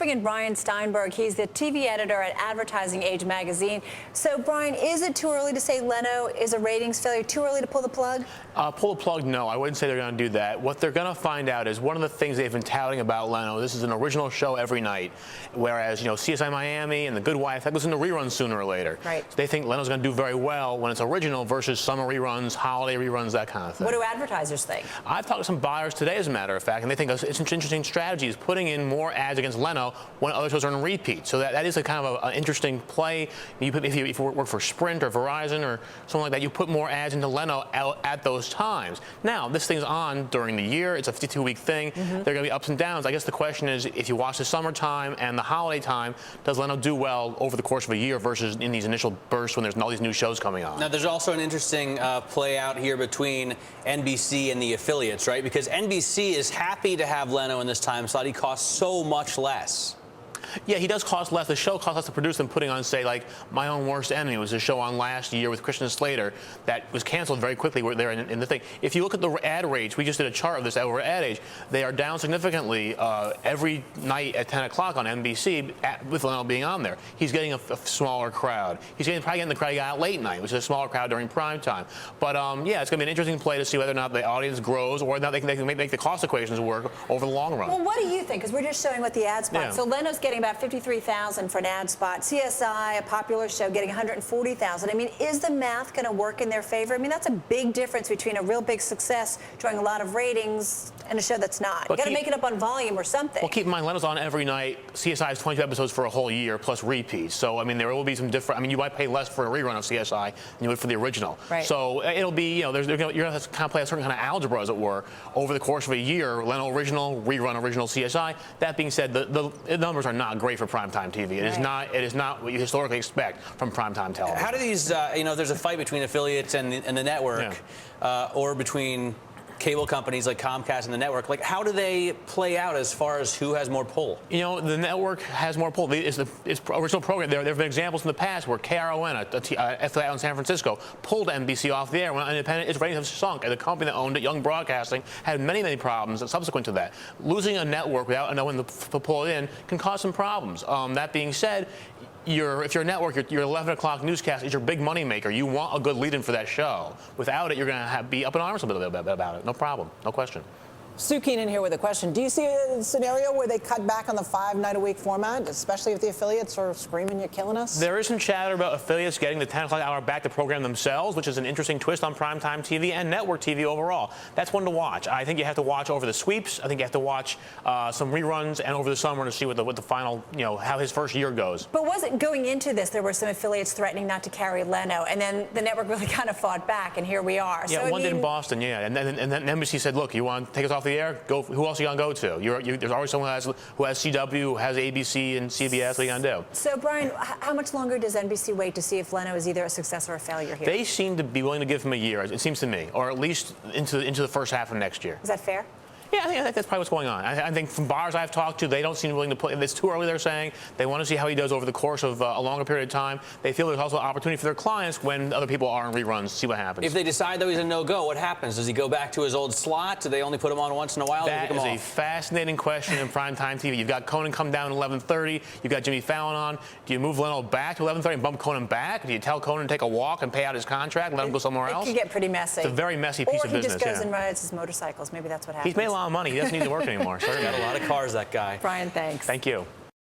bring in Brian Steinberg. He's the TV editor at Advertising Age magazine. So, Brian, is it too early to say Leno is a ratings failure? Too early to pull the plug? Pull the plug, no. I wouldn't say they're going to do that. What they're going to find out is one of the things they've been touting about Leno, this is an original show every night, whereas, CSI Miami and The Good Wife, that goes into reruns sooner or later. Right. So they think Leno's going to do very well when it's original versus summer reruns, holiday reruns, that kind of thing. What do advertisers think? I've talked to some buyers today, as a matter of fact, and they think it's an interesting strategy is putting in more ads against Leno when other shows are on repeat. So that is a kind of an interesting play. If you work for Sprint or Verizon or something like that, you put more ads into Leno at those times. Now, this thing's on during the year. It's a 52-week thing. There are going to be ups and downs. I guess the question is, if you watch the summertime and the holiday time, does Leno do well over the course of a year versus in these initial bursts when there's all these new shows coming on? Now, there's also an interesting play out here between NBC and the affiliates, right? Because NBC is happy to have Leno in this time slot. He costs so much less. Yeah, he does cost less. The show costs less to produce than putting on, say, like My Own Worst Enemy was a show on last year with Christian Slater that was canceled very quickly. We're there in the thing. If you look at the ad rates, we just did a chart of this over Ad Age. They are down significantly every night at 10 o'clock on NBC with Leno being on there. He's getting a smaller crowd. He's probably getting the crowd out late night, which is a smaller crowd during prime time. But, yeah, it's going to be an interesting play to see whether or not the audience grows or whether or not they can make the cost equations work over the long run. Well, what do you think? Because we're just showing what the ad spot. Yeah. So Leno's getting about 53,000 for an ad spot. CSI, a popular show, getting 140,000. I mean, is the math going to work in their favor? I mean, that's a big difference between a real big success, drawing a lot of ratings, and a show that's not. You got to make it up on volume or something. Well, keep in mind, Leno's on every night. CSI has 22 episodes for a whole year plus repeats. So, I mean, there will be some different. I mean, you might pay less for a rerun of CSI than you would for the original. Right. So it'll be, you're going to have to kind of play a certain kind of algebra, as it were, over the course of a year. Leno original, rerun original CSI. That being said, the numbers are not great for primetime TV. It is not what you historically expect from primetime television. How do these, if there's a fight between affiliates and the network, or between cable companies like Comcast and the network, like how do they play out as far as who has more pull? The network has more pull. It's original program. There have been examples in the past where KRON, a affiliate in San Francisco, pulled NBC off the air when independent. Its ratings have sunk, and the company that owned it, Young Broadcasting, had many problems subsequent to that. Losing a network without knowing to pull it in can cause some problems. That being said, if you're a network, your 11 o'clock newscast is your big money maker. You want a good lead-in for that show. Without it, you're going to be up in arms a little bit about it. No problem. No question. Sue Keenan here with a question. Do you see a scenario where they cut back on the 5-night-a-week format, especially if the affiliates are screaming, "You're killing us"? There is some chatter about affiliates getting the 10 o'clock hour back to program themselves, which is an interesting twist on primetime TV and network TV overall. That's one to watch. I think you have to watch over the sweeps. I think you have to watch some reruns and over the summer to see what the final, how his first year goes. But was it going into this, there were some affiliates threatening not to carry Leno, and then the network really kind of fought back, and here we are. Yeah, so, one did in Boston, yeah. And then NBC said, look, you want to take us off the air? Go. Who else are you going to go to? There's always someone who has CW, who has ABC and CBS. What are you going to do? So, Brian, how much longer does NBC wait to see if Leno is either a success or a failure here? They seem to be willing to give him a year, it seems to me, or at least into the first half of next year. Is that fair? Yeah, I think that's probably what's going on. I think from buyers I've talked to, they don't seem willing to put. It's too early, they're saying. They want to see how he does over the course of a longer period of time. They feel there's also an opportunity for their clients when other people are in reruns, see what happens. If they decide, though, he's a no-go, what happens? Does he go back to his old slot? Do they only put him on once in a while? That is a fascinating question in primetime TV. You've got Conan come down at 11:30. You've got Jimmy Fallon on. Do you move Leno back to 11:30 and bump Conan back? Do you tell Conan to take a walk and pay out his contract and let him go somewhere else? It could get pretty messy. It's a very messy piece of business. Or he just goes and rides his motorcycles. Maybe that's what happens. He's made a lot of money. He doesn't need to work anymore. He's got a lot of cars, that guy. Brian, thanks. Thank you.